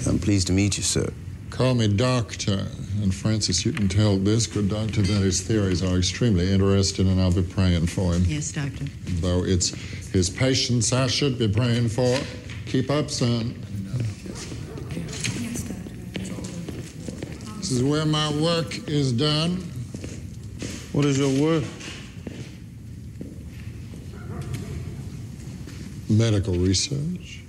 I'm pleased to meet you, sir. Call me doctor. And Francis, you can tell this good doctor that his theories are extremely interesting, and I'll be praying for him. Yes, doctor. Though it's his patients I should be praying for. Keep up, son. This is where my work is done. What is your work? Medical research.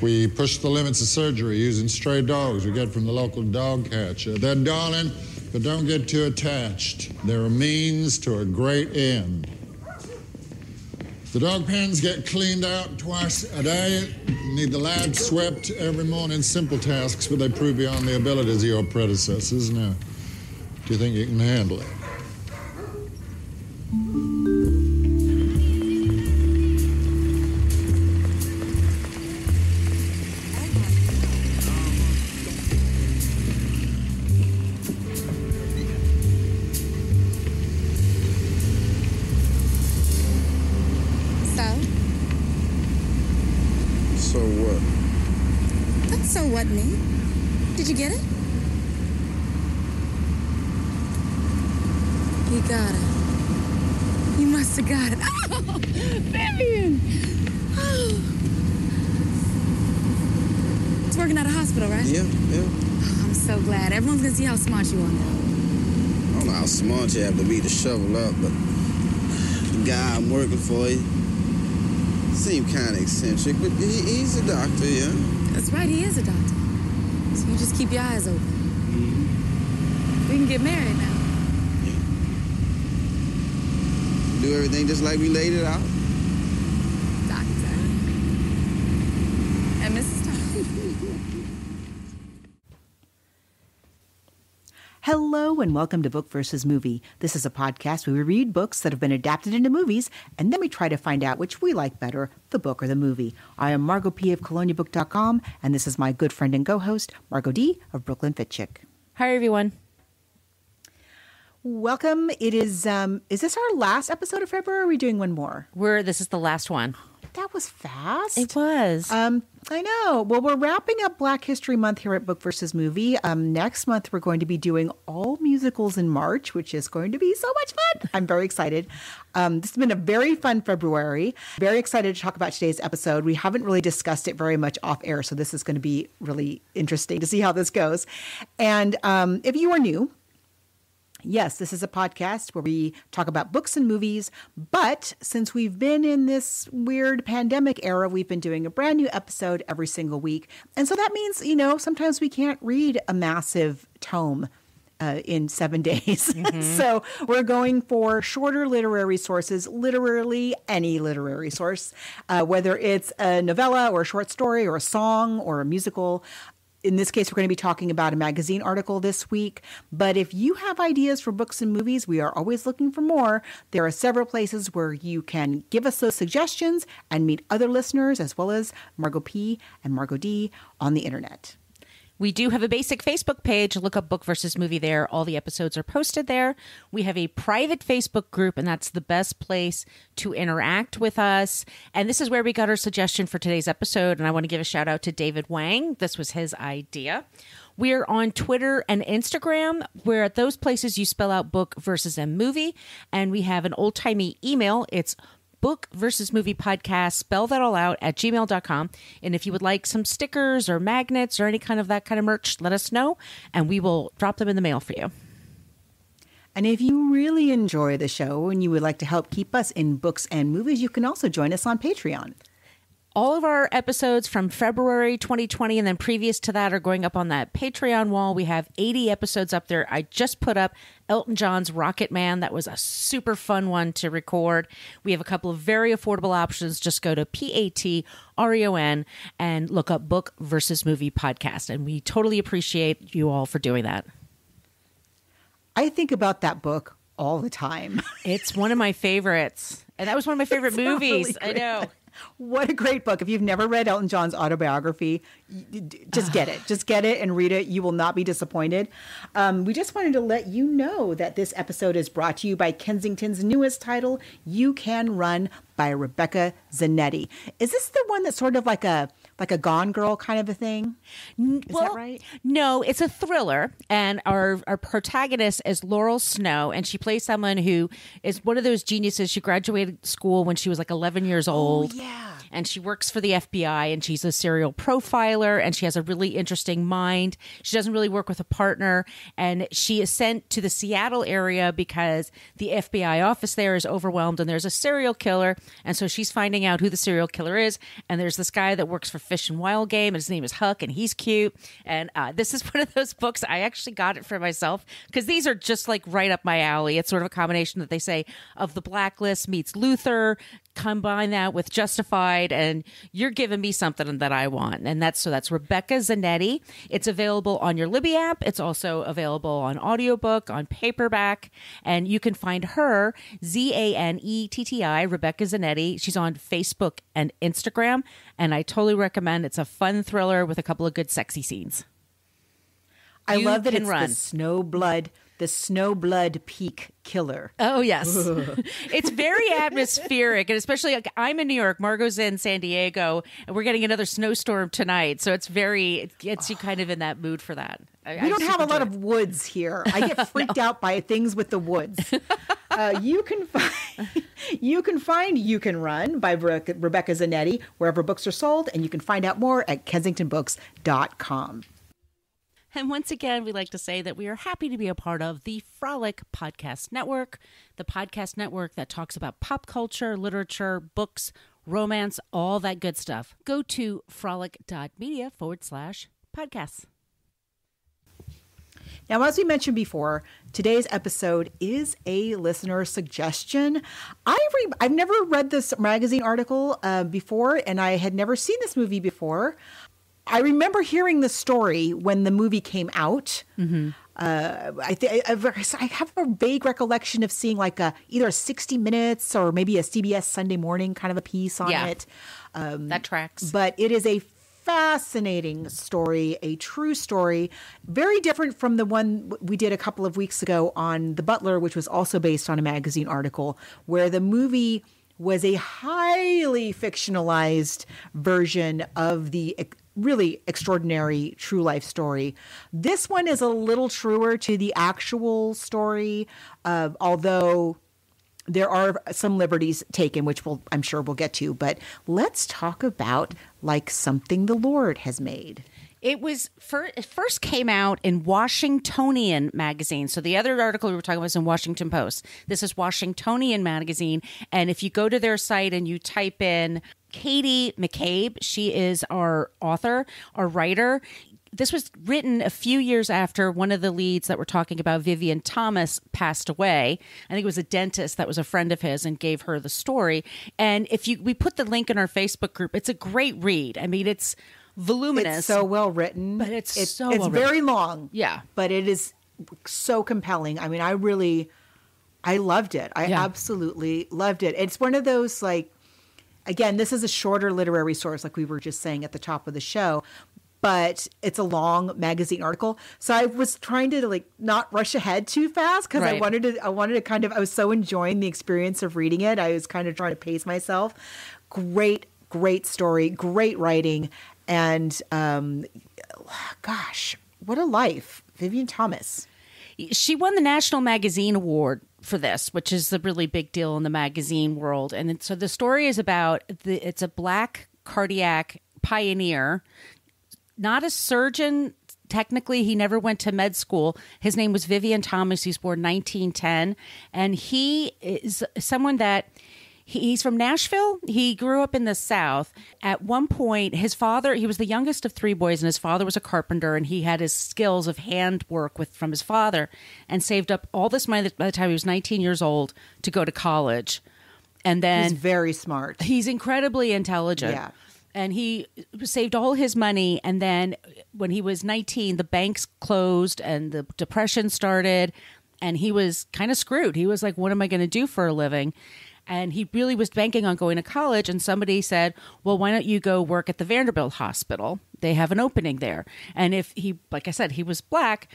We push the limits of surgery using stray dogs we get from the local dog catcher. They're darling, but don't get too attached. They're a means to a great end. The dog pens get cleaned out twice a day. Need the lab swept every morning. Simple tasks, but they prove beyond the abilities of your predecessors. Now, do you think you can handle it? So what? That's so what me? Did you get it? You got it. You must have got it. Oh, Vivian! Oh. It's working at a hospital, right? Yeah. Oh, I'm so glad. Everyone's gonna see how smart you are now. I don't know how smart you have to be to shovel up, but the guy I'm working for, he seemed kind of eccentric, but he's a doctor, yeah? That's right, he is a doctor. So you just keep your eyes open. Mm-hmm. We can get married now. Do everything just like we laid it out. Doctor. And Mrs. Thomas. Hello and welcome to Book versus Movie. This is a podcast where we read books that have been adapted into movies, and then we try to find out which we like better, the book or the movie. I am Margot P. of ColoniaBook.com, and this is my good friend and co-host, Margot D. of Brooklyn Fitchick. Hi, everyone. Welcome. It is this our last episode of February, or are we doing one more? This is the last one. That was fast. It was. I know. Well, we're wrapping up Black History Month here at Book versus Movie. Next month, we're going to be doing all musicals in March, which is going to be so much fun. I'm very excited. This has been a very fun February. Very excited to talk about today's episode. We haven't really discussed it very much off air, so this is going to be really interesting to see how this goes. And if you are new, yes, this is a podcast where we talk about books and movies, but since we've been in this weird pandemic era, we've been doing a brand new episode every single week. And so that means, sometimes we can't read a massive tome in 7 days. Mm-hmm. So we're going for shorter literary sources, literally any literary source, whether it's a novella or a short story or a song or a musical. In this case, we're going to be talking about a magazine article this week. But if you have ideas for books and movies, we are always looking for more. There are several places where you can give us those suggestions and meet other listeners, as well as Margot P. and Margot D. on the internet. We do have a basic Facebook page. Look up Book versus Movie there. All the episodes are posted there. We have a private Facebook group, and that's the best place to interact with us. And this is where we got our suggestion for today's episode. And I want to give a shout out to David Wang. This was his idea. We're on Twitter and Instagram, where at those places you spell out book versus a movie. And we have an old-timey email. It's Book versus Movie Podcast, spell that all out at gmail.com. And if you would like some stickers or magnets or any kind of that kind of merch, let us know and we will drop them in the mail for you. And if you really enjoy the show and you would like to help keep us in books and movies, you can also join us on Patreon. All of our episodes from February 2020 and then previous to that are going up on that Patreon wall. We have 80 episodes up there. I just put up Elton John's Rocket Man. That was a super fun one to record. We have a couple of very affordable options. Just go to Patreon and look up Book versus Movie Podcast. And we totally appreciate you all for doing that. I think about that book all the time. It's one of my favorites. And that was one of my favorite movies. Really I know. What a great book. If you've never read Elton John's autobiography, just get it. Just get it and read it. You will not be disappointed. We just wanted to let you know that this episode is brought to you by Kensington's newest title, You Can Run, by Rebecca Zanetti. Is this the one that's sort of like a like a Gone Girl kind of a thing. Is that right? No, it's a thriller, and our protagonist is Laurel Snow, and she plays someone who is one of those geniuses. She graduated school when she was like 11 years old. Oh, yeah. And she works for the FBI, and she's a serial profiler, and she has a really interesting mind. She doesn't really work with a partner, and she is sent to the Seattle area because the FBI office there is overwhelmed, and there's a serial killer. And so she's finding out who the serial killer is. And there's this guy that works for Fish and Wild Game, and his name is Huck, and he's cute. And this is one of those books. I actually got it for myself because these are just like right up my alley. It's sort of a combination that they say of The Blacklist meets Luther. Combine that with Justified, and you're giving me something that I want. And that's Rebecca Zanetti. It's available on your Libby app. It's also available on audiobook, on paperback, and you can find her, Zanetti, Rebecca Zanetti. She's on Facebook and Instagram, and I totally recommend. It's a fun thriller with a couple of good sexy scenes. I You love that can it's run. the Snowblood Peak Killer. Oh, yes. It's very atmospheric. And especially, like, I'm in New York, Margot's in San Diego, and we're getting another snowstorm tonight. So it gets you kind of in that mood for that. We don't have a lot of woods here. I get freaked out by things with the woods. You can find You Can Run by Rebecca Zanetti wherever books are sold, and you can find out more at kensingtonbooks.com. And once again, we like to say that we are happy to be a part of the Frolic Podcast Network, the podcast network that talks about pop culture, literature, books, romance, all that good stuff. Go to frolic.media/podcasts. Now, as we mentioned before, today's episode is a listener suggestion. I've never read this magazine article before, and I had never seen this movie before. I remember hearing the story when the movie came out. Mm-hmm. I have a vague recollection of seeing like either a 60 Minutes or maybe a CBS Sunday Morning kind of a piece on it. That tracks. But it is a fascinating story, a true story, very different from the one we did a couple of weeks ago on The Butler, which was also based on a magazine article, where the movie was a highly fictionalized version of the really extraordinary true life story. This one is a little truer to the actual story, although there are some liberties taken, which I'm sure we'll get to. But let's talk about Like Something the Lord Has Made. It first came out in Washingtonian magazine. So the other article we were talking about was in Washington Post. This is Washingtonian magazine. And if you go to their site and you type in Katie McCabe, she is our author, our writer. This was written a few years after one of the leads that we're talking about, Vivian Thomas, passed away. I think it was a dentist that was a friend of his and gave her the story. And we put the link in our Facebook group. It's a great read. I mean, it's voluminous. It's so well written. But it's so It's well very written. long. Yeah. But it is so compelling. I mean, I loved it. I absolutely loved it. It's one of those, like, again, this is a shorter literary source, like we were just saying at the top of the show, but it's a long magazine article. So I was trying to like not rush ahead too fast because Right. I wanted to kind of, I was so enjoying the experience of reading it. I was kind of trying to pace myself. Great story, great writing. And gosh, what a life. Vivian Thomas. She won the National Magazine Award for this, which is a really big deal in the magazine world. And so the story is about it's a Black cardiac pioneer, not a surgeon. Technically, he never went to med school. His name was Vivian Thomas. He's born 1910. And he is someone that he's from Nashville. He grew up in the South. At one point, his father, he was the youngest of three boys, and his father was a carpenter, and he had his skills of handwork from his father and saved up all this money by the time he was 19 years old to go to college. And then He's very smart. he's incredibly intelligent. Yeah. And he saved all his money. And then when he was 19, the banks closed and the Depression started. And he was kind of screwed. He was like, what am I going to do for a living? And he really was banking on going to college. And somebody said, well, why don't you go work at the Vanderbilt Hospital? They have an opening there. And if he, like I said, he was Black,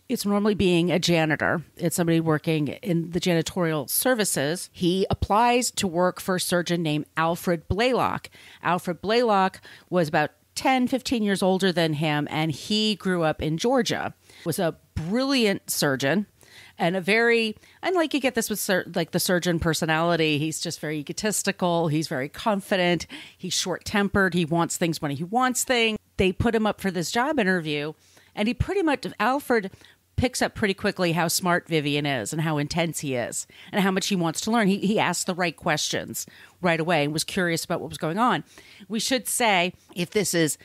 it's normally being a janitor. It's somebody working in the janitorial services. He applies to work for a surgeon named Alfred Blaylock. Alfred Blaylock was about 10, 15 years older than him, and he grew up in Georgia. Was a brilliant surgeon. And like you get this with like the surgeon personality. He's just very egotistical. He's very confident. He's short-tempered. He wants things when he wants things. They put him up for this job interview, and Alfred picks up pretty quickly how smart Vivian is and how intense he is and how much he wants to learn. He asked the right questions right away and was curious about what was going on. We should say, if this is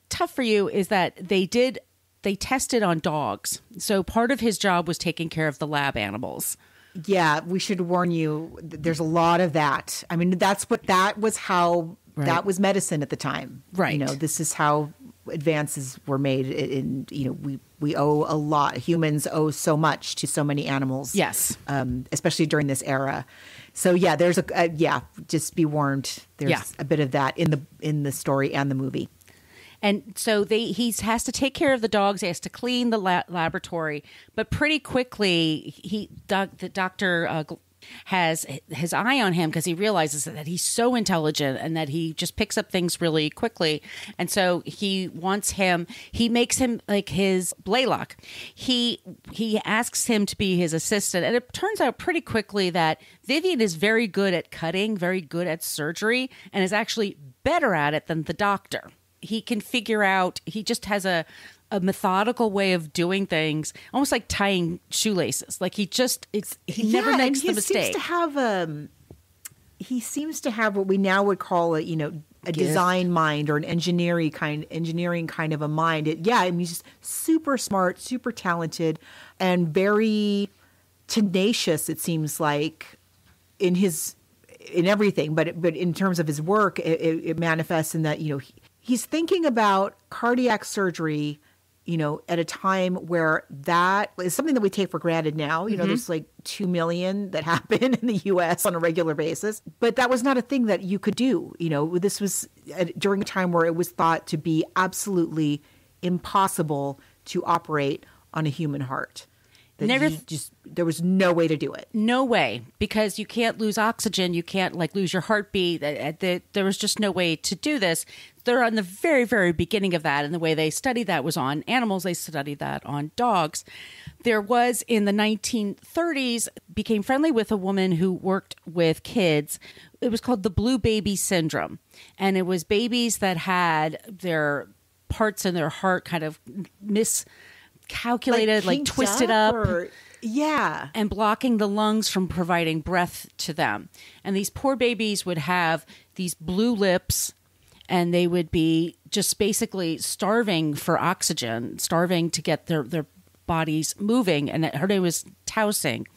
tough for you, is that they tested on dogs. So part of his job was taking care of the lab animals. Yeah, we should warn you, there's a lot of that. I mean, that was medicine at the time. Right. This is how advances were made in, we owe a lot. Humans owe so much to so many animals. Yes. Especially during this era. So yeah, there's just be warned. There's a bit of that in the story and the movie. And so he has to take care of the dogs. He has to clean the laboratory. But pretty quickly, the doctor has his eye on him because he realizes that he's so intelligent and that he just picks up things really quickly. And so he makes him like his Blaylock. He asks him to be his assistant. And it turns out pretty quickly that Vivian is very good at cutting, very good at surgery, and is actually better at it than the doctor. He can figure out, he just has a methodical way of doing things, almost like tying shoelaces. Like he never makes the mistake. He seems to have what we now would call a design mind or an engineering kind of a mind. He's just super smart, super talented, and very tenacious, it seems like, in everything. But in terms of his work, it manifests in that, he's thinking about cardiac surgery, at a time where that is something that we take for granted now. There's like 2 million that happen in the U.S. on a regular basis. But that was not a thing that you could do. This was during a time where it was thought to be absolutely impossible to operate on a human heart. There was no way to do it. No way, because you can't lose oxygen. You can't lose your heartbeat. There was just no way to do this. They're on the very, very beginning of that. And the way they studied that was on animals. They studied that on dogs. There was, in the 1930s, became friendly with a woman who worked with kids. It was called the blue baby syndrome. And it was babies that had their parts in their heart kind of miscalculated, like twisted up. And blocking the lungs from providing breath to them. And these poor babies would have these blue lips, and they would be just basically starving for oxygen, starving to get their bodies moving. And her name was Towsing.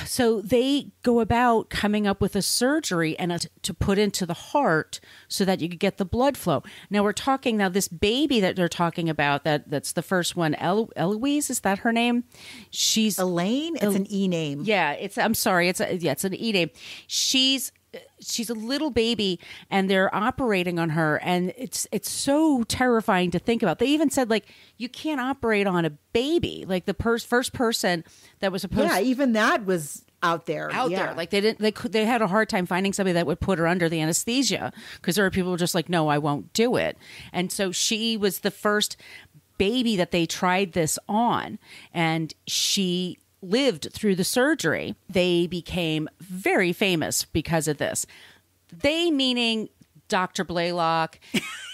So they go about coming up with a surgery and to put into the heart so that you could get the blood flow. Now this baby that they're talking about, that's the first one, Eloise, is that her name? She's Elaine. It's an E name. Yeah, I'm sorry. It's an E name. She's a little baby, and they're operating on her, and it's so terrifying to think about. They even said, you can't operate on a baby. Like the first person that was supposed even that was out there. Like they had a hard time finding somebody that would put her under the anesthesia, because there were people who were just like, no, I won't do it. And so she was the first baby that they tried this on, and she lived through the surgery. They became very famous because of this. They meaning Dr. Blaylock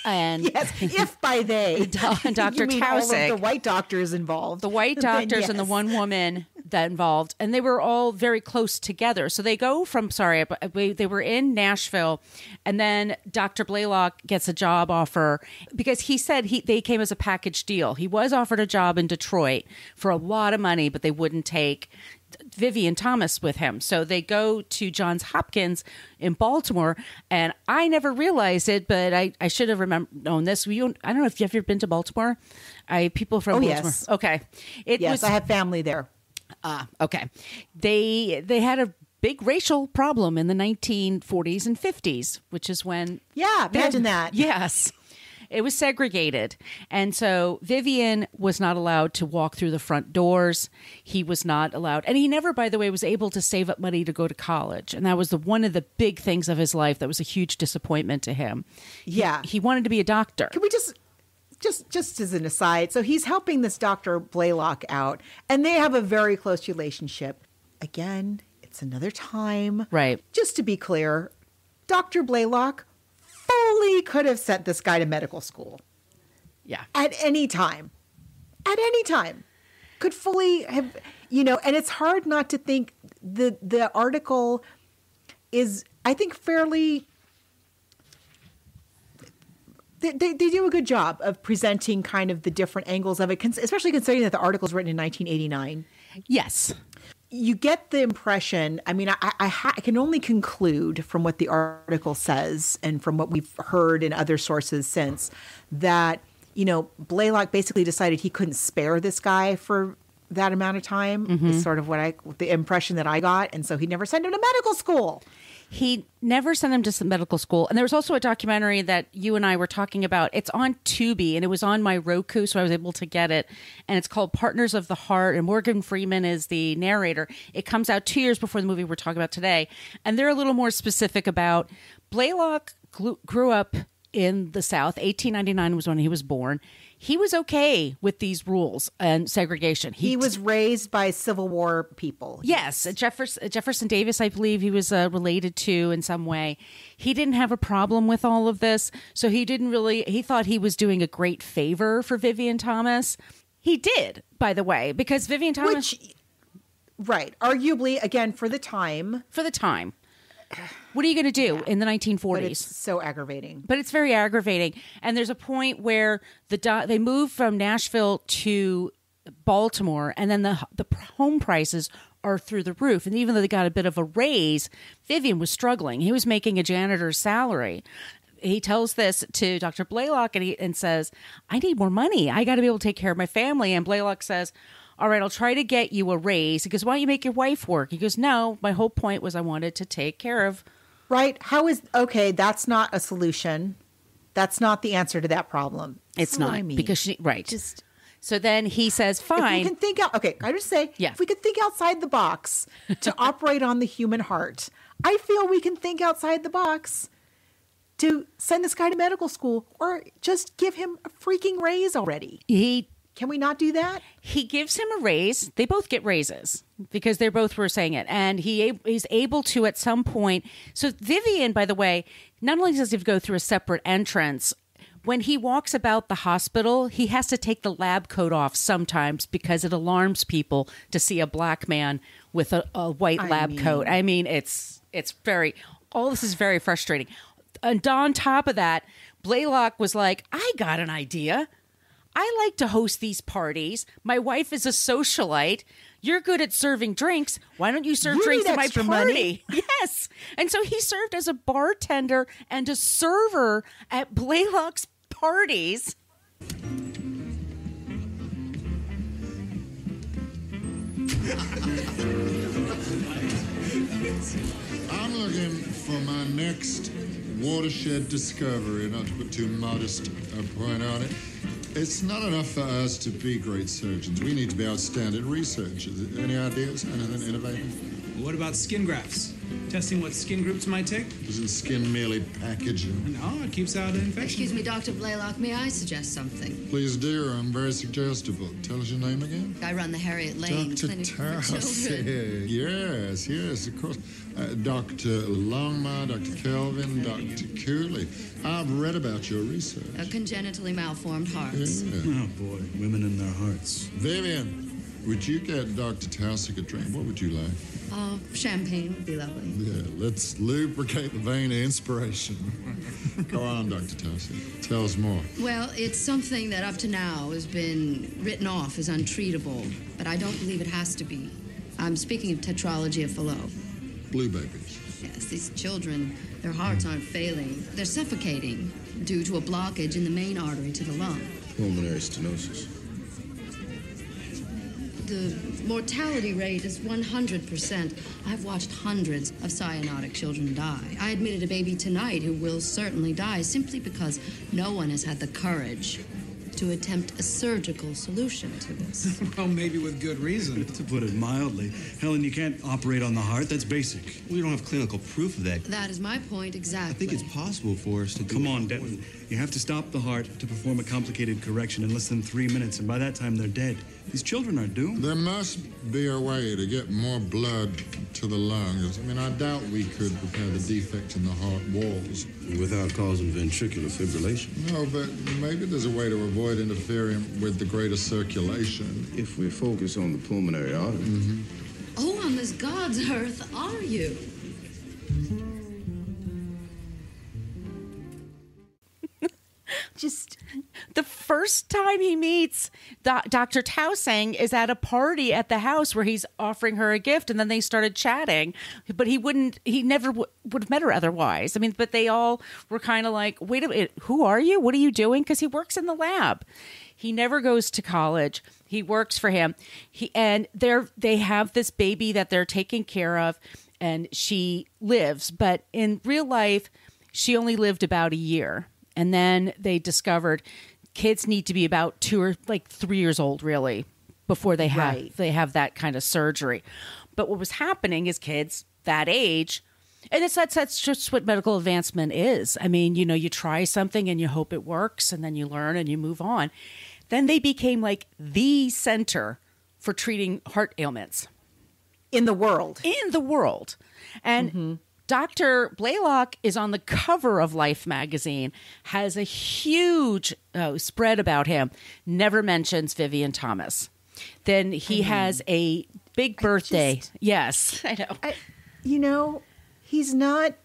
and yes, if by they and Dr. you mean all of Taussig, the white doctors involved, the white doctors yes. and the one woman that involved, and they were all very close together. So they go from they were in Nashville, and then Dr. Blaylock gets a job offer because he said they came as a package deal. He was offered a job in Detroit for a lot of money, but they wouldn't take Vivian Thomas with him. So they go to Johns Hopkins in Baltimore, and I never realized it, but I should have known this. I don't know if you've ever been to Baltimore. People from Baltimore. Yes. Okay. I have family there. Okay. They had a big racial problem in the 1940s and 50s, which is when... Yeah, imagine that. Yes. It was segregated. And so Vivian was not allowed to walk through the front doors. He was not allowed. And he never, by the way, was able to save up money to go to college. And that was one of the big things of his life that was a huge disappointment to him. Yeah. He wanted to be a doctor. Can we just as an aside, so he's helping this Dr. Blaylock out, and they have a very close relationship. Again, it's another time. Right. Just to be clear, Dr. Blaylock fully could have sent this guy to medical school. Yeah. At any time. At any time. Could fully have, and it's hard not to think the article is, I think, fairly... They do a good job of presenting kind of the different angles of it, especially considering that the article was written in 1989. Yes. You get the impression, I mean, I can only conclude from what the article says and from what we've heard in other sources since that, Blaylock basically decided he couldn't spare this guy for that amount of time is sort of the impression that I got. And so he never sent him to medical school. He never sent him to medical school. And there was also a documentary that you and I were talking about. It's on Tubi, and it was on my Roku, so I was able to get it. And it's called Partners of the Heart, and Morgan Freeman is the narrator. It comes out 2 years before the movie we're talking about today. And they're a little more specific about Blaylock grew up in the South. 1899 was when he was born. He was okay with these rules and segregation. He was raised by Civil War people. Yes. Jefferson Davis, I believe he was related to in some way. He didn't have a problem with all of this. So he thought he was doing a great favor for Vivian Thomas. He did, by the way, because Vivian Thomas... Right. Arguably, again, for the time. What are you going to do in the 1940s? But it's so aggravating. But it's very aggravating. And there's a point where they moved from Nashville to Baltimore, and then the home prices are through the roof. And even though they got a bit of a raise, Vivian was struggling. He was making a janitor's salary. He tells this to Dr. Blaylock and says, I need more money. I got to be able to take care of my family. And Blaylock says, all right, I'll try to get you a raise. He goes, why don't you make your wife work? He goes, no, my whole point was I wanted to take care of. Right. That's not a solution. That's not the answer to that problem. It's not. Because right. So then he says, fine. If we can think out, I just say, if we could think outside the box to operate on the human heart, I feel we can think outside the box to send this guy to medical school or just give him a freaking raise already. Can we not do that? He gives him a raise. They both get raises because they both were saying it. And he's able to at some point. So Vivian, by the way, not only does he go through a separate entrance, when he walks about the hospital, he has to take the lab coat off sometimes because it alarms people to see a black man with a white lab coat. I mean, it's all this is very frustrating. And on top of that, Blaylock was like, I got an idea. I like to host these parties. My wife is a socialite. You're good at serving drinks. Why don't you serve drinks at my party? Money. Yes. And so he served as a bartender and a server at Blaylock's parties. I'm looking for my next watershed discovery, not to put too modest a point on it. It's not enough for us to be great surgeons. We need to be outstanding researchers. Any ideas? Anything innovative? What about skin grafts? Testing what skin groups might take? Isn't skin merely packaging? No, it keeps out infection. Excuse me, Dr. Blaylock, may I suggest something? Please do. I'm very suggestible. Tell us your name again. I run the Harriet Lane Dr. Clinic for Tarsi. Children. Yes, of course. Dr. Longmire, Dr. Kelvin, Dr. Cooley. I've read about your research. Congenitally malformed hearts. Yeah. Oh, boy. Women in their hearts. Vivian, would you get Dr. Tarsi a drink? What would you like? Champagne would be lovely. Yeah, let's lubricate the vein of inspiration. Go on, Dr. Tarsi. Tell us more. Well, it's something that up to now has been written off as untreatable, but I don't believe it has to be. I'm speaking of tetralogy of Fallot. Blue babies. Yes, these children, their hearts aren't failing. They're suffocating due to a blockage in the main artery to the lung. Pulmonary stenosis. the mortality rate is 100%. I've watched hundreds of cyanotic children die. I admitted a baby tonight who will certainly die simply because no one has had the courage to attempt a surgical solution to this. Well, maybe with good reason. To put it mildly, Helen, you can't operate on the heart. That's basic. We don't have clinical proof of that. That is my point exactly. I think it's possible for us to do Come on, Denton. You have to stop the heart to perform a complicated correction in less than 3 minutes, and by that time they're dead. These children are doomed. There must be a way to get more blood to the lungs. I mean, I doubt we could repair the defect in the heart walls. without causing ventricular fibrillation. No, but maybe there's a way to avoid interfering with the greater circulation. If we focus on the pulmonary artery. Oh, on this God's earth are you? Just the first time he meets Dr. Tauseng is at a party at the house where he's offering her a gift, and then they started chatting, but he never would have met her otherwise. I mean, but they all were kind of like, wait a minute, who are you? What are you doing? Because he works in the lab. He never goes to college. He works for him. They have this baby that they're taking care of, and she lives, but in real life, she only lived about a year. And then they discovered kids need to be about 2 or 3 years old, really, before they have that kind of surgery. But what was happening is kids that age, and that's just what medical advancement is. I mean, you try something and you hope it works, and then you learn and you move on. Then they became like the center for treating heart ailments in the world. And Dr. Blaylock is on the cover of Life magazine, has a huge spread about him, never mentions Vivian Thomas. Then he has a big birthday. Yes, I know. He's not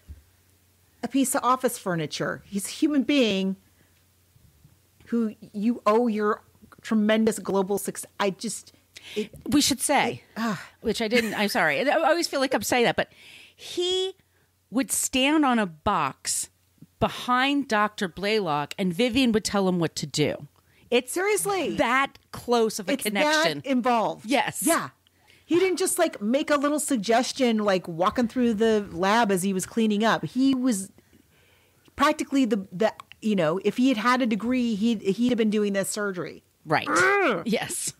a piece of office furniture. He's a human being who you owe your tremendous global success. We should say, which I didn't. I'm sorry. I always feel like I'm saying that, but he would stand on a box behind Dr. Blaylock, and Vivian would tell him what to do. It's seriously that close of a connection. That involved. Yes. Yeah. He didn't just make a little suggestion, walking through the lab as he was cleaning up. He was practically the if he had had a degree, he'd have been doing this surgery. Right. Yes.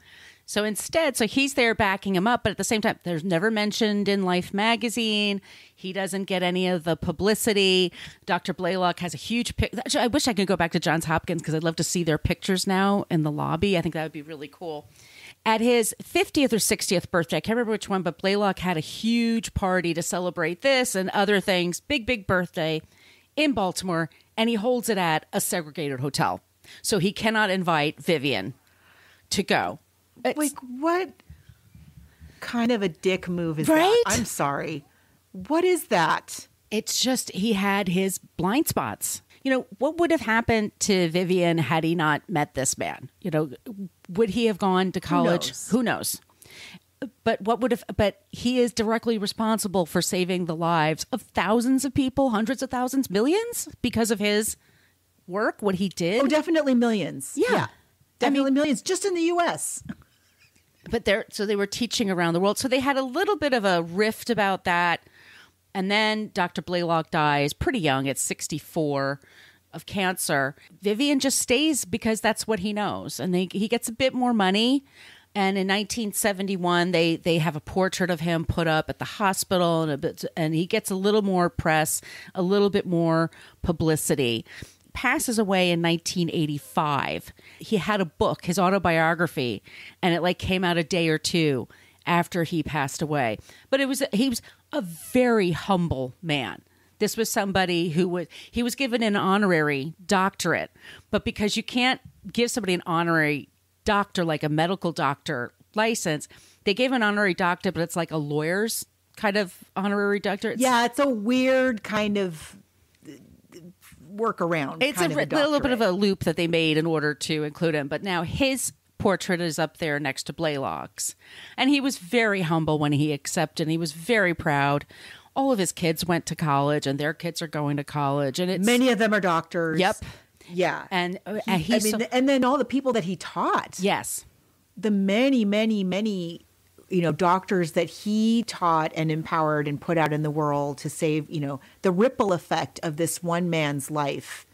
So instead, he's there backing him up, but at the same time, there's never mentioned in Life magazine. He doesn't get any of the publicity. Dr. Blaylock has a huge picture. I wish I could go back to Johns Hopkins because I'd love to see their pictures now in the lobby. I think that would be really cool. At his 50th or 60th birthday, I can't remember which one, but Blaylock had a huge party to celebrate this and other things. Big birthday in Baltimore, and he holds it at a segregated hotel. So he cannot invite Vivian to go. What kind of a dick move is that? I'm sorry. What is that? It's just he had his blind spots. What would have happened to Vivian had he not met this man? Would he have gone to college? Who knows? But he is directly responsible for saving the lives of thousands of people, hundreds of thousands, millions because of his work, what he did. Oh, definitely millions. Yeah. Definitely millions just in the U.S. But they were teaching around the world. So they had a little bit of a rift about that. And then Dr. Blaylock dies pretty young at 64 of cancer. Vivian just stays because that's what he knows. And he gets a bit more money. And in 1971, they have a portrait of him put up at the hospital, and he gets a little more press, a little bit more publicity. Passes away in 1985. He had a book, his autobiography, and it came out a day or two after he passed away. But he was a very humble man. This was somebody he was given an honorary doctorate, but because you can't give somebody an honorary doctor like a medical doctor license, they gave an honorary doctorate, but it's like a lawyer's kind of honorary doctorate. Yeah, it's a weird kind of workaround. It's a little bit of a loop that they made in order to include him. But now his portrait is up there next to Blaylock's. And he was very humble when he accepted. He was very proud. All of his kids went to college, and their kids are going to college. And many of them are doctors. Yep. Yeah. And then all the people that he taught. Yes. the many, many, many, doctors that he taught and empowered and put out in the world to save, the ripple effect of this one man's life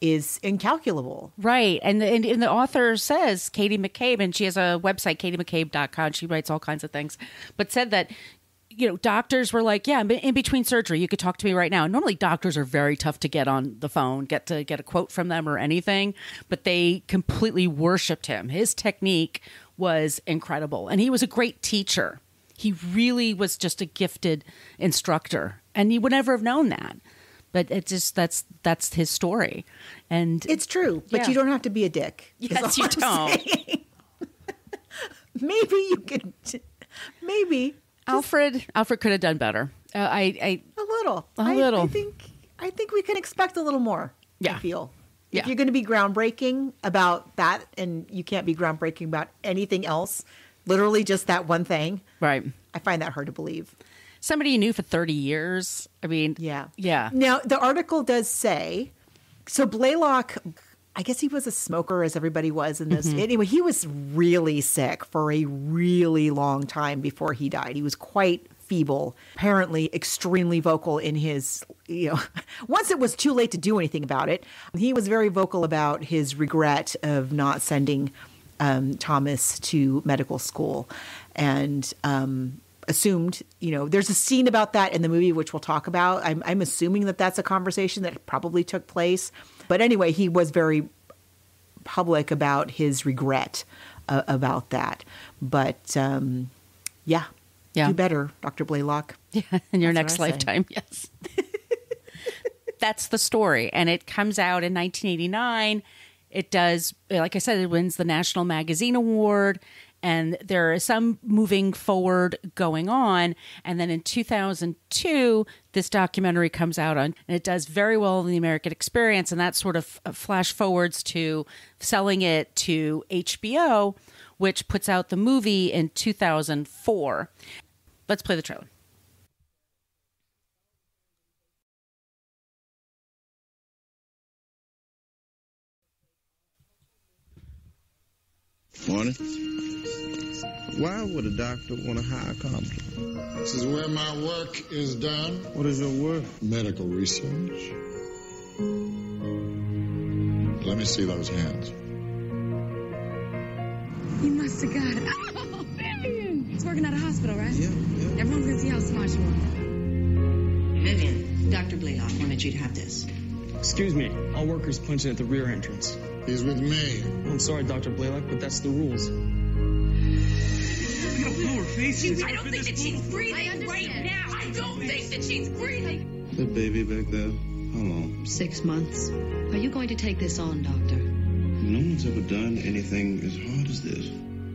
is incalculable. Right. And the author says, Katie McCabe, and she has a website, katiemccabe.com. She writes all kinds of things, but said that, doctors were like, yeah, in between surgery, you could talk to me right now. Normally doctors are very tough to get on the phone, get a quote from them or anything, but they completely worshiped him. His technique was incredible. And he was a great teacher. He really was just a gifted instructor. And you would never have known that. But it's just, that's his story. And it's true, but you don't have to be a dick. Yes, you don't. Maybe you could, Alfred could have done better. A little. I think we can expect a little more. Yeah. I feel. Yeah. If you're going to be groundbreaking about that, and you can't be groundbreaking about anything else, literally just that one thing. Right. I find that hard to believe. Somebody you knew for 30 years. I mean, yeah. Now, the article does say, so Blaylock, I guess he was a smoker, as everybody was in this. Mm-hmm. Anyway, he was really sick for a really long time before he died. He was quite feeble, apparently extremely vocal in his, once it was too late to do anything about it, he was very vocal about his regret of not sending Thomas to medical school, and assumed, there's a scene about that in the movie, which we'll talk about. I'm assuming that that's a conversation that probably took place. But anyway, he was very public about his regret about that. But yeah. Do better, Dr. Blaylock. Yeah, in your next lifetime, yes. That's the story. And it comes out in 1989. It does, like I said, it wins the National Magazine Award. And there is some moving forward going on. And then in 2002, this documentary comes out and it does very well in the American Experience. And that sort of flash forwards to selling it to HBO, which puts out the movie in 2004. Let's play the trailer. Morning. Why would a doctor want to hire a carpenter? This is where my work is done. What is your work? Medical research. Let me see those hands. You must have got it. Oh, Vivian! It's working at a hospital, right? Yeah. Everyone's gonna see how smart you are. Vivian, Dr. Blaylock wanted you to have this. Excuse me, all workers punching at the rear entrance. He's with me. I'm sorry, Dr. Blaylock, but that's the rules. I don't think that she's breathing right now. I don't think that she's breathing. The baby back there, how long? 6 months. Are you going to take this on, Doctor? No one's ever done anything as hard as this.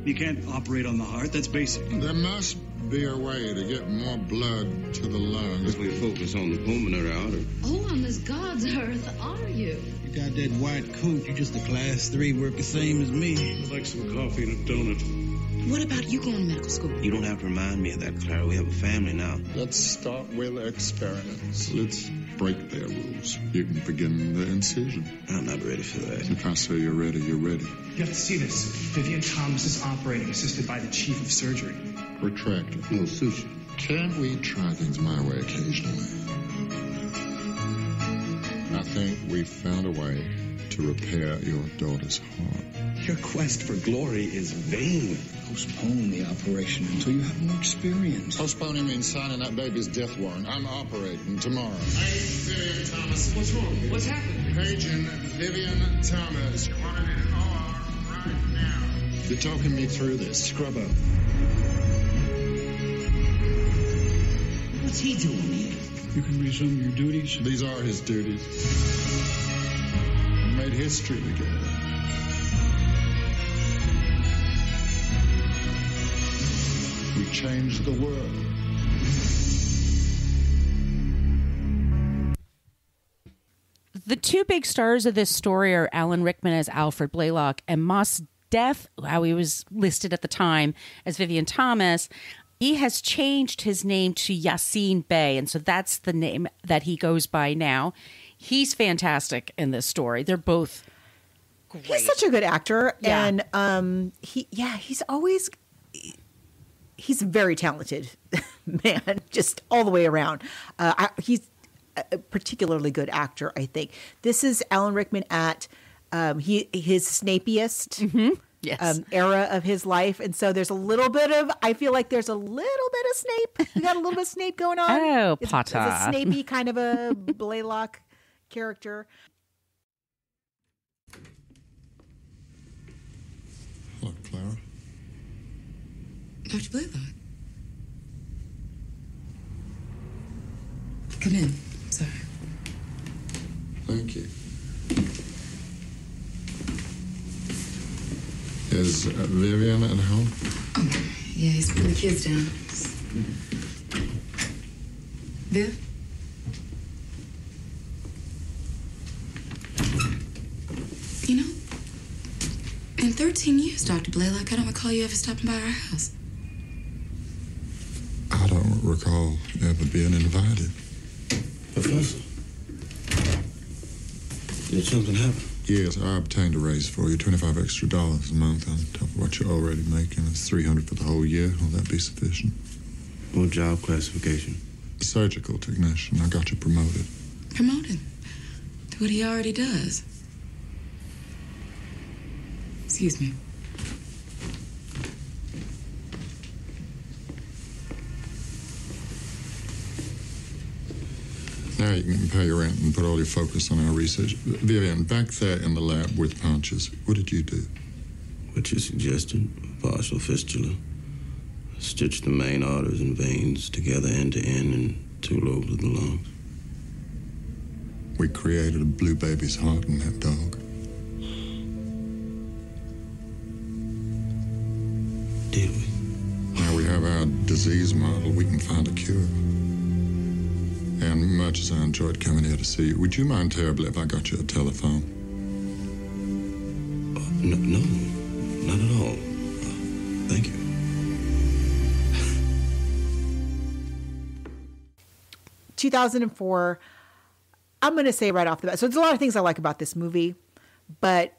You can't operate on the heart, that's basic. There must be a way to get more blood to the lungs. If we focus on the pulmonary artery. Who on this God's earth are you? You got that white coat. You just a class 3 worker, same as me. I'd like some coffee and a donut. What about you going to medical school? You don't have to remind me of that, Clara. We have a family now. Let's start with experiments. Let's break their rules. You can begin the incision. I'm not ready for that. If I say you're ready, you're ready. You have to see this. Vivian Thomas is operating, assisted by the chief of surgery. Retractor. No sushi. Can't we try things my way occasionally? I think we've found a way to repair your daughter's heart. Your quest for glory is vain. Postpone the operation until you have more experience. Postponing means signing that baby's death warrant. I'm operating tomorrow. Hey, Vivian Thomas. What's wrong? What's happened? Paging Vivian Thomas. You're running an OR right now. You're talking me through this. Scrub up. What's he doing here? You can resume your duties. These are his duties. We made history together. We changed the world. The two big stars of this story are Alan Rickman as Alfred Blaylock and Mos Def, how he was listed at the time as Vivian Thomas. He has changed his name to Yassine Bey, and so that's the name that he goes by now. He's fantastic in this story. They're both great. He's such a good actor, Yeah. and he's very talented, man, just all the way around. He's a particularly good actor, I think. This is Alan Rickman at his snapiest Yes. era of his life, and so there's a little bit of. I feel like there's a little bit of Snape. We got a little bit of Snape going on. Oh, it's Potter. a Snapey kind of a Blaylock character. Hello, Clara. Dr. Blaylock. Come in. Sorry. Thank you. Is Vivian at home? Yeah, he's putting the kids down. Viv? You know, in 13 years, Dr. Blaylock, I don't recall you ever stopping by our house. I don't recall ever being invited. Professor, did something happen? Yes, I obtained a raise for you, $25 extra a month on top of what you're already making. It's $300 for the whole year. Will that be sufficient? What job classification? Surgical technician. I got you promoted. Promoted to what he already does. Excuse me. Now you can pay your rent and put all your focus on our research. Vivian, back there in the lab with Pontius, what did you do? What you suggested, partial fistula. Stitch the main arteries and veins together end to end in 2 lobes of the lungs. We created a blue baby's heart in that dog. Did we? Now we have our disease model. We can find a cure. And much as I enjoyed coming here to see you, would you mind terribly if I got you a telephone? No, not at all. Thank you. – 2004. I'm going to say right off the bat. So there's a lot of things I like about this movie, but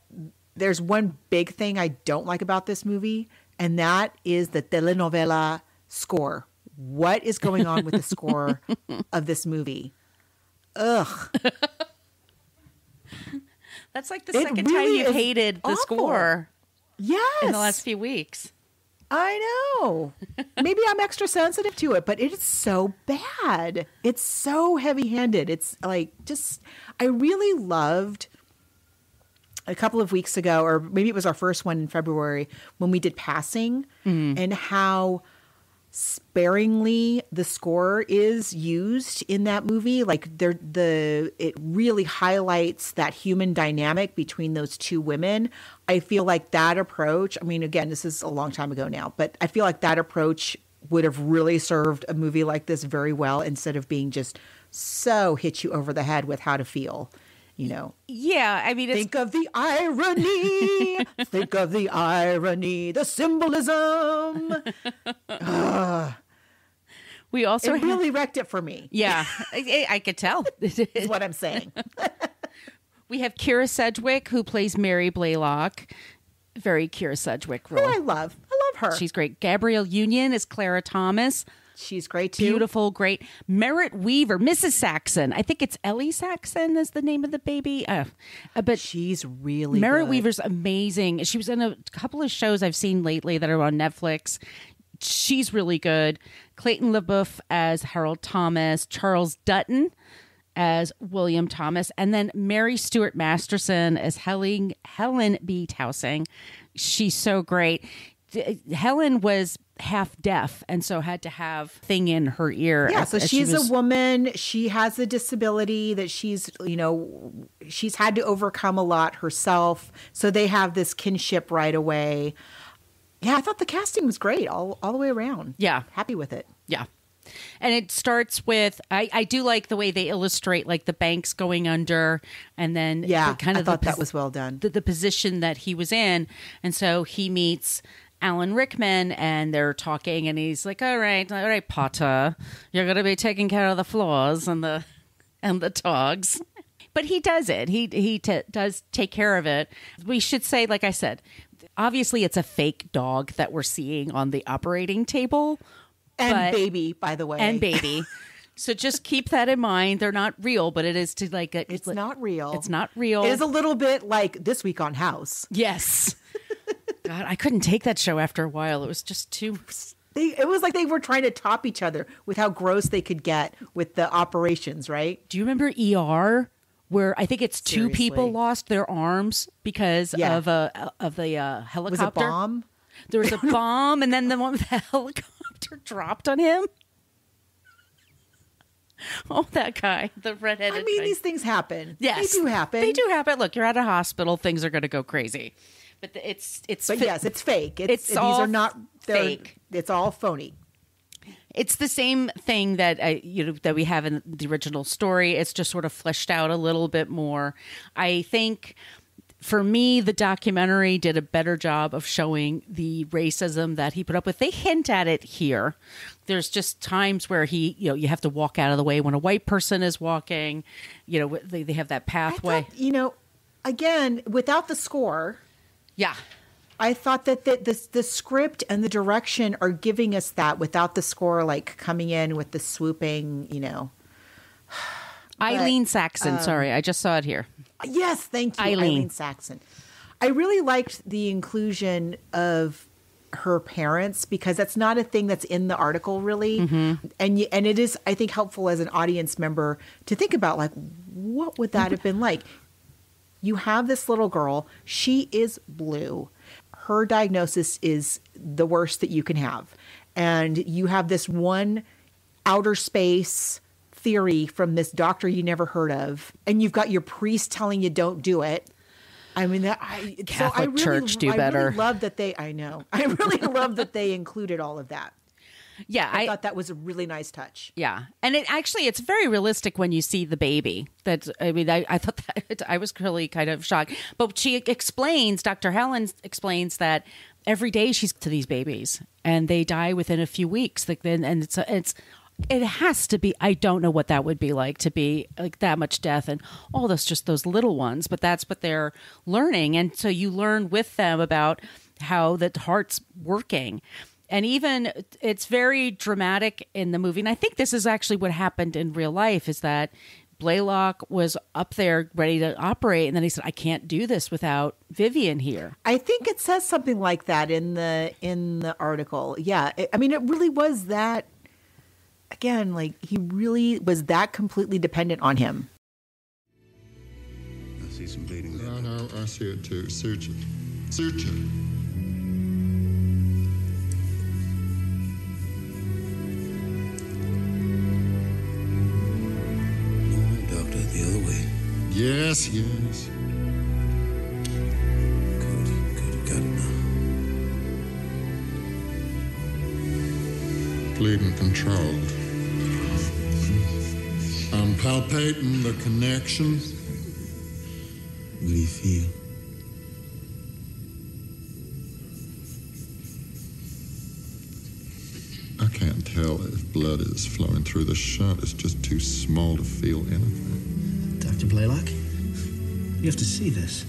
there's one big thing I don't like about this movie, and that is the telenovela score. What is going on with the score of this movie? Ugh. That's like the second time you've hated the score. Yes. In the last few weeks. I know. Maybe I'm extra sensitive to it, but it is so bad. It's so heavy-handed. It's like I really loved a couple of weeks ago, or maybe it was our first one in February, when we did Passing, and how sparingly the score is used in that movie. Like it really highlights that human dynamic between those two women. I feel like that approach, I mean, again, this is a long time ago now, but I feel like that approach would have really served a movie like this very well, instead of being just so hit you over the head with how to feel, you know. Yeah, I mean, think of the irony. Think of the irony, the symbolism. We also really wrecked it for me. Yeah, I could tell. Is what I'm saying. We have Kira Sedgwick, who plays Mary Blaylock. Very Kira Sedgwick role. Who I love her. She's great. Gabrielle Union is Clara Thomas. She's great too. Beautiful, great. Merritt Weaver, Mrs. Saxon. I think it's Ellie Saxon is the name of the baby. But she's really Merritt good. Weaver's amazing. She was in a couple of shows I've seen lately that are on Netflix. She's really good. Clayton LaBeouf as Harold Thomas. Charles Dutton as William Thomas. And then Mary Stuart Masterson as Helen B. Tousing. She's so great. Helen was half deaf and so had to have thing in her ear. Yeah, so she's a woman. She has a disability that she's had to overcome a lot herself. So they have this kinship right away. Yeah, I thought the casting was great all the way around. Yeah. Happy with it. Yeah. And it starts with, I do like the way they illustrate like the banks going under, and then I thought that was well done. The position that he was in. And so he meets Alan Rickman and they're talking and he's like, all right, Potter, you're going to be taking care of the floors and the dogs. But he does it. He does take care of it. We should say, like I said, obviously it's a fake dog that we're seeing on the operating table. And baby, by the way. And baby. So just keep that in mind. They're not real, but it is to like... It's not real. It's not real. It is a little bit like This Week on House. Yes. God, I couldn't take that show after a while. It was just too... It was like they were trying to top each other with how gross they could get with the operations, right? Do you remember ER? Where I think it's two people lost their arms because of the helicopter. Was it a bomb? There was a bomb, and then the one with the helicopter dropped on him. Oh, that guy, the redheaded. I mean, guy. these things happen. Yes, they do happen. They do happen. Look, you're at a hospital; things are going to go crazy. But it's. But yes, it's fake. These are not fake. It's all phony. It's the same thing that that we have in the original story. It's just sort of fleshed out a little bit more. I think. For me, the documentary did a better job of showing the racism that he put up with. They hint at it here. There's just times where you have to walk out of the way when a white person is walking. They have that pathway. I thought, again, without the score. Yeah. I thought that the script and the direction are giving us that without the score, like coming in with the swooping, Eileen Saxon. Sorry, I just saw it here. Yes, thank you, Eileen Saxon. I really liked the inclusion of her parents because that's not a thing that's in the article really. Mm-hmm. And it is, I think, helpful as an audience member to think about, like, what would that have been like? You have this little girl. She is blue. Her diagnosis is the worst that you can have. And you have this one outer space theory from this doctor you never heard of, and you've got your priest telling you don't do it. I mean, Catholic Church do better. I really love that I really love that they included all of that. Yeah, I thought that was a really nice touch. Yeah, and it's very realistic when you see the baby. I thought that I was really kind of shocked. But Dr. Helen explains that every day she's to these babies, and they die within a few weeks. It has to be. I don't know what that would be like to be like that much death and all those little ones, but that's what they're learning. And so you learn with them about how the heart's working. And even it's very dramatic in the movie. And I think this is actually what happened in real life is that Blaylock was up there ready to operate. And then he said, I can't do this without Vivian here. I think it says something like that in the article. Yeah. It really was that. Again, like he really was that completely dependent on him. I see some bleeding there. No, I see it too. Suture. No, doctor, the other way. Yes. Good, got it now. Bleeding controlled. I'm palpating the connection. What do you feel? I can't tell if blood is flowing through the shunt. It's just too small to feel anything. Dr. Blaylock, you have to see this.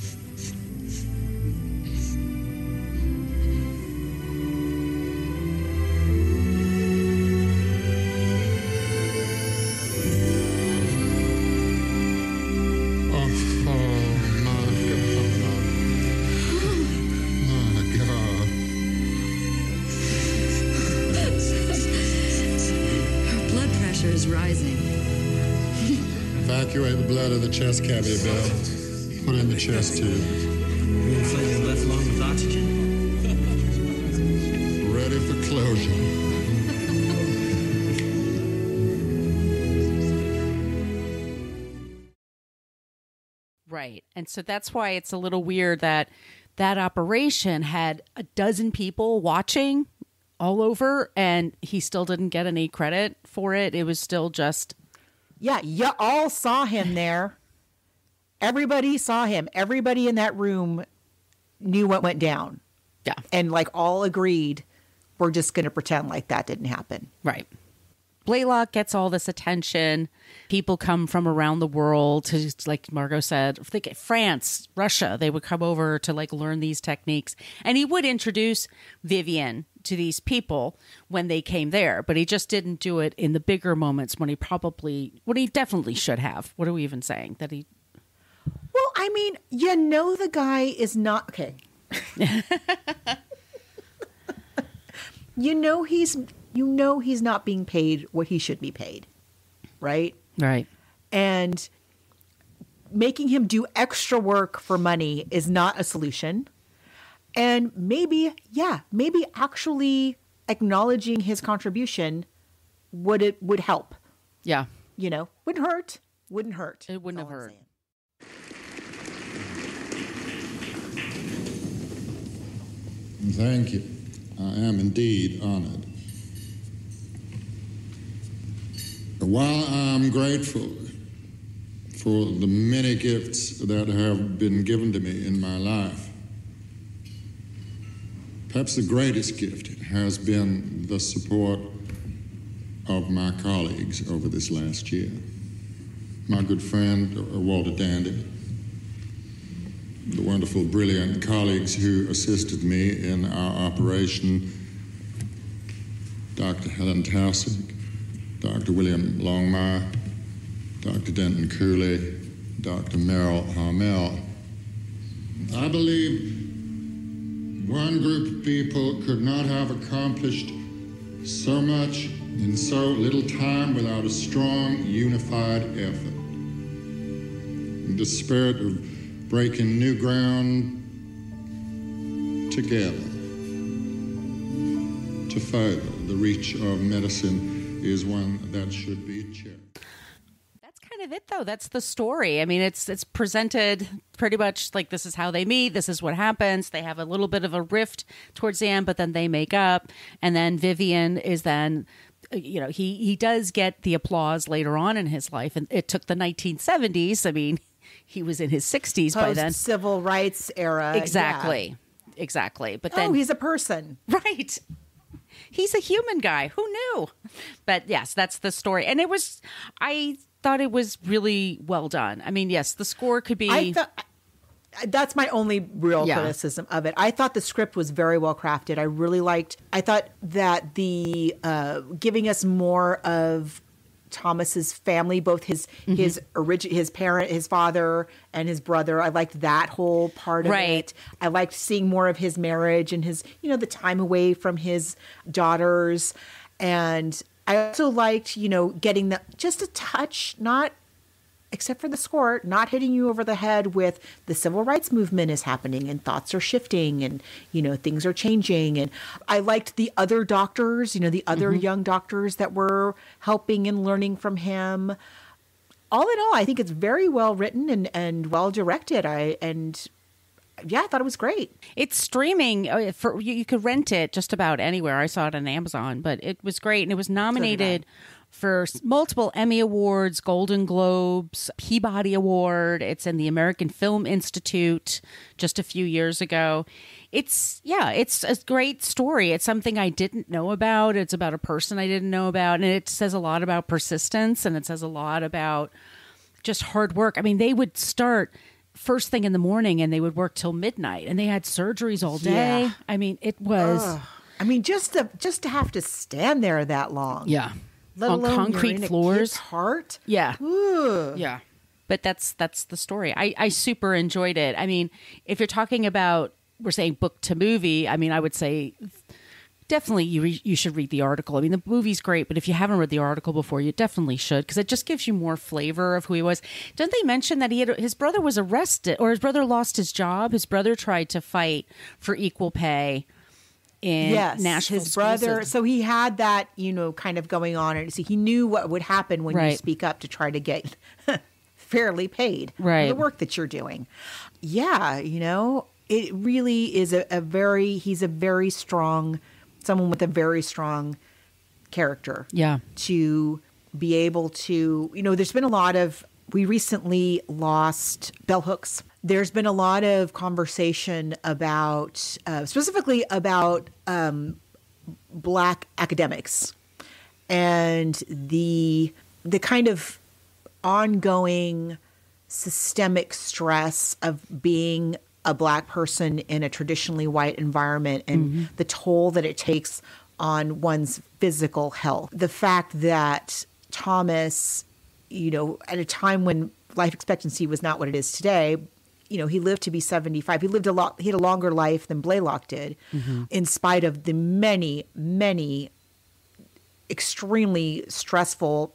Evacuate the blood of the chest cavity, Bill. Put in the chest tube. Inflate his left lung with oxygen. Ready for closure. Right. And so that's why it's a little weird that operation had a dozen people watching all over and he still didn't get any credit for it. It was still just... Yeah, you all saw him there. Everybody saw him. Everybody in that room knew what went down. Yeah. And like all agreed, we're just going to pretend like that didn't happen. Right. Blaylock gets all this attention. People come from around the world to, like Margot said, think France, Russia, they would come over to like learn these techniques. And he would introduce Vivian to these people when they came there, but he just didn't do it in the bigger moments when he definitely should have. What are we even saying? That he... Well, I mean, the guy is not... Okay. He's not being paid what he should be paid, right? Right. And making him do extra work for money is not a solution. And maybe actually acknowledging his contribution would help. Yeah. Wouldn't hurt. Wouldn't hurt. It wouldn't have hurt. Thank you. I am indeed honored. While I'm grateful for the many gifts that have been given to me in my life, perhaps the greatest gift has been the support of my colleagues over this last year. My good friend, Walter Dandy, the wonderful, brilliant colleagues who assisted me in our operation, Dr. Helen Taussig, Dr. William Longmire, Dr. Denton Cooley, Dr. Merrill Harmel. I believe one group of people could not have accomplished so much in so little time without a strong, unified effort. In the spirit of breaking new ground together to further the reach of medicine is one that should be cherished. That's kind of it, though. That's the story. I mean, it's presented pretty much like this is how they meet. This is what happens. They have a little bit of a rift towards the end, but then they make up. And then Vivian is then, he does get the applause later on in his life. And it took the 1970s. I mean, he was in his 60s by then. Civil rights era. Exactly. Yeah. Exactly. But then he's a person. Right. He's a human guy. Who knew? But yes, that's the story. And I thought it was really well done. I mean, yes, the score could be... That's my only real criticism of it. I thought the script was very well crafted. I thought that the giving us more of Thomas's family, both his parent, his father, and his brother. I liked that whole part of it. I liked seeing more of his marriage and his, the time away from his daughters. And I also liked, getting just a touch, not except for the score, not hitting you over the head with the civil rights movement is happening and thoughts are shifting and, things are changing. And I liked the other doctors, the other young doctors that were helping and learning from him. All in all, I think it's very well written and well directed. I thought it was great. It's streaming. You could rent it just about anywhere. I saw it on Amazon, but it was great. And it was nominated for multiple Emmy Awards, Golden Globes, Peabody Award. It's in the American Film Institute just a few years ago. It's a great story. It's something I didn't know about. It's about a person I didn't know about. And it says a lot about persistence, and it says a lot about just hard work. I mean, they would start first thing in the morning and they would work till midnight, and they had surgeries all day. Yeah. I mean, it was... just to have to stand there that long. Yeah. Let on alone concrete you're floors. In a kid's heart. Yeah. Ooh. Yeah. But that's the story. I super enjoyed it. I mean, if you're talking about, we're saying book to movie, I mean, I would say definitely you should read the article. I mean, the movie's great, but if you haven't read the article before, you definitely should, because it just gives you more flavor of who he was. Don't they mention that his brother was arrested, or his brother lost his job? His brother tried to fight for equal pay in Nashville. His brother. So he had that, kind of going on, and so he knew what would happen when you speak up to try to get fairly paid for the work that you're doing. Yeah, it really is he's a very strong, someone with a very strong character. Yeah. To be able to, there's been a lot of, we recently lost bell hooks. There's been a lot of conversation specifically about Black academics and the kind of ongoing systemic stress of being a Black person in a traditionally white environment and the toll that it takes on one's physical health. The fact that Thomas, at a time when life expectancy was not what it is today, he lived to be 75. He lived he had a longer life than Blaylock did, in spite of the many, many extremely stressful,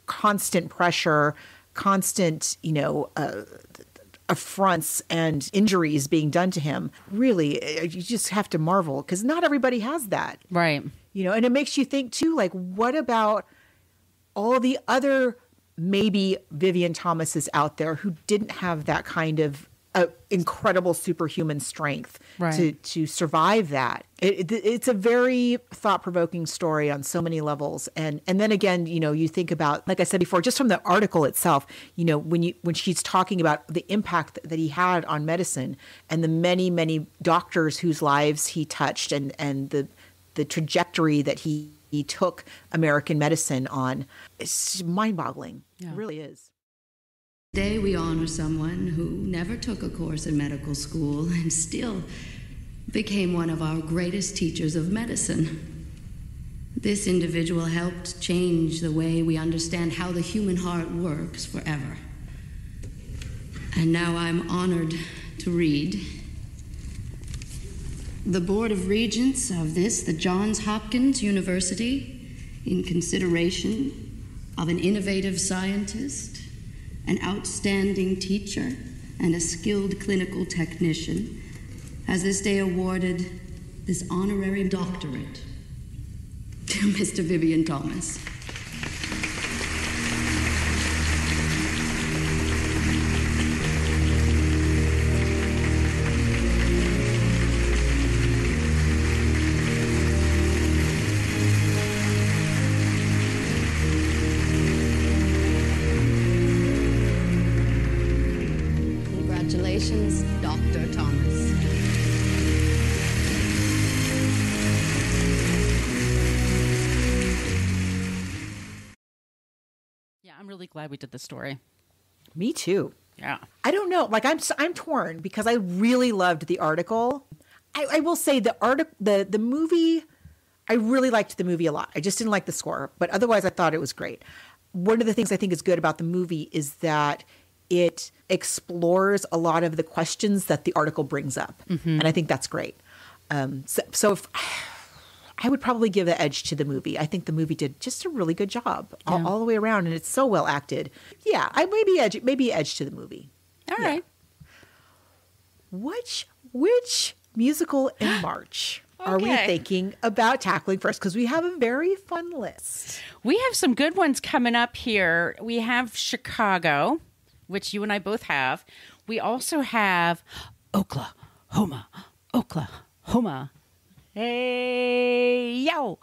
constant pressure, constant, affronts and injuries being done to him. Really, you just have to marvel because not everybody has that. Right. And it makes you think too, like, what about all the other maybe Vivian Thomases out there who didn't have that kind of incredible superhuman strength to survive that. It's a very thought-provoking story on so many levels. And then again, you think about, like I said before, just from the article itself, when she's talking about the impact that he had on medicine and the many, many doctors whose lives he touched and the trajectory that he took American medicine on, it's mind-boggling. Yeah. It really is. Today we honor someone who never took a course in medical school and still became one of our greatest teachers of medicine. This individual helped change the way we understand how the human heart works forever. And now I'm honored to read: the Board of Regents of the Johns Hopkins University, in consideration of an innovative scientist, an outstanding teacher, and a skilled clinical technician, has this day awarded this honorary doctorate to Mr. Vivian Thomas. Congratulations, Dr. Thomas. Yeah, I'm really glad we did this story. Me too. Yeah. I don't know. Like I'm torn because I really loved the article. I will say the movie, I really liked the movie a lot. I just didn't like the score, but otherwise I thought it was great. One of the things I think is good about the movie is that it explores a lot of the questions that the article brings up. And I think that's great. So if, I would probably give the edge to the movie. I think the movie did just a really good job all the way around, and it's so well acted. Yeah, I maybe edge to the movie. All right. Which musical in March are we thinking about tackling first? Because we have a very fun list. We have some good ones coming up here. We have Chicago, which you and I both have. We also have Oklahoma. Hey, yo.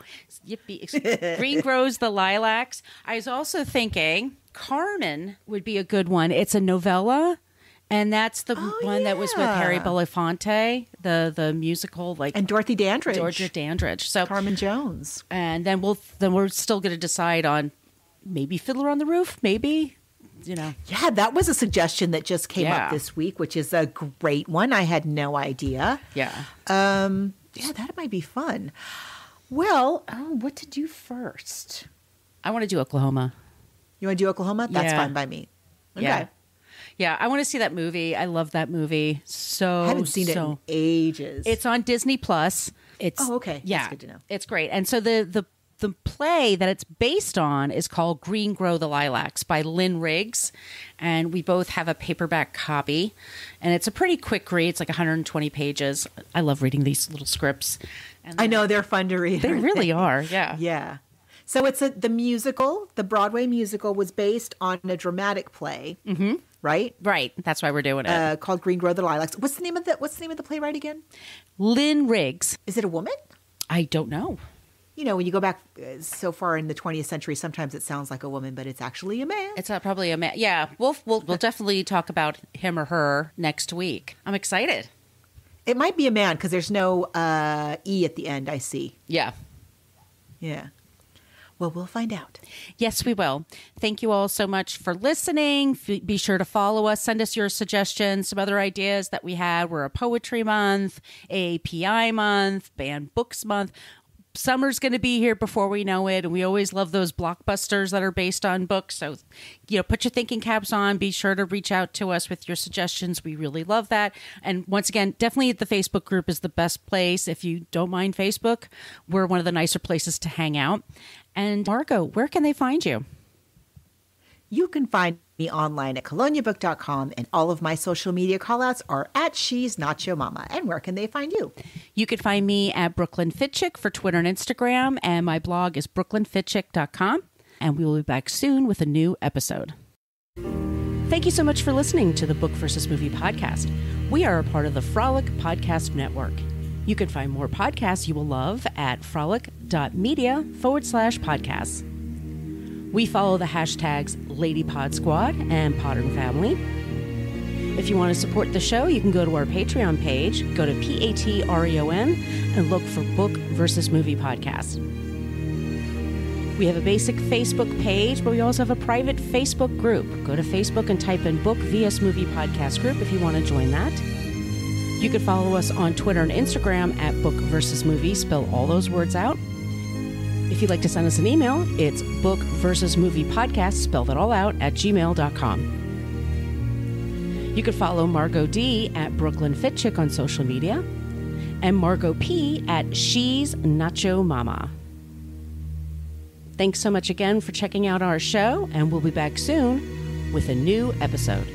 Yippee. Green Grows the Lilacs. I was also thinking Carmen would be a good one. It's a novella, and that's the one that was with Harry Belafonte, the musical, and Dorothy Dandridge. So Carmen Jones. And then we're still going to decide on maybe Fiddler on the Roof, maybe. Yeah, that was a suggestion that just came up this week, which is a great one. I had no idea. Yeah. That might be fun. Well, what to do first? I want to do Oklahoma. You want to do Oklahoma? That's fine by me. Okay. Yeah, I want to see that movie. I love that movie. I haven't seen it in ages. It's on Disney Plus. okay. Yeah, that's good to know. It's great. And so the play that it's based on is called Green Grow the Lilacs by Lynn Riggs. And we both have a paperback copy. And it's a pretty quick read. It's like 120 pages. I love reading these little scripts. And I know, they're fun to read. They really are, yeah. Yeah. So it's the musical, the Broadway musical was based on a dramatic play, right? Right. That's why we're doing it. Called Green Grow the Lilacs. What's the name of the playwright again? Lynn Riggs. Is it a woman? I don't know. When you go back so far in the 20th century, sometimes it sounds like a woman, but it's actually a man. It's probably a man. Yeah, we'll definitely talk about him or her next week. I'm excited. It might be a man because there's no E at the end, I see. Yeah. Yeah. Well, we'll find out. Yes, we will. Thank you all so much for listening. Be sure to follow us. Send us your suggestions, some other ideas that we had. We're a poetry month, API month, banned books month. Summer's going to be here before we know it, and we always love those blockbusters that are based on books. So, put your thinking caps on. Be sure to reach out to us with your suggestions. We really love that. And once again, definitely the Facebook group is the best place. If you don't mind Facebook, we're one of the nicer places to hang out. And Margot, where can they find you? You can find me online at coloniabook.com, and all of my social media callouts are at She's Not Your Mama. And where can they find you? You can find me at Brooklyn Fitchick for Twitter and Instagram, and my blog is brooklynfitchick.com. And we will be back soon with a new episode. Thank you so much for listening to the Book vs. Movie podcast. We are a part of the Frolic Podcast Network. You can find more podcasts you will love at frolic.media/podcasts. We follow the hashtags LadyPodSquad and Podern Family. If you want to support the show, you can go to our Patreon page, go to Patreon, and look for Book vs. Movie Podcast. We have a basic Facebook page, but we also have a private Facebook group. Go to Facebook and type in Book vs. Movie Podcast group if you want to join that. You can follow us on Twitter and Instagram at Book vs. Movie. Spell all those words out. If you'd like to send us an email, it's Book vs. Movie Podcast, spell that all out, at gmail.com. You can follow Margot D at Brooklyn Fitchick on social media, and Margot P at She's Nacho Mama. Thanks so much again for checking out our show, and we'll be back soon with a new episode.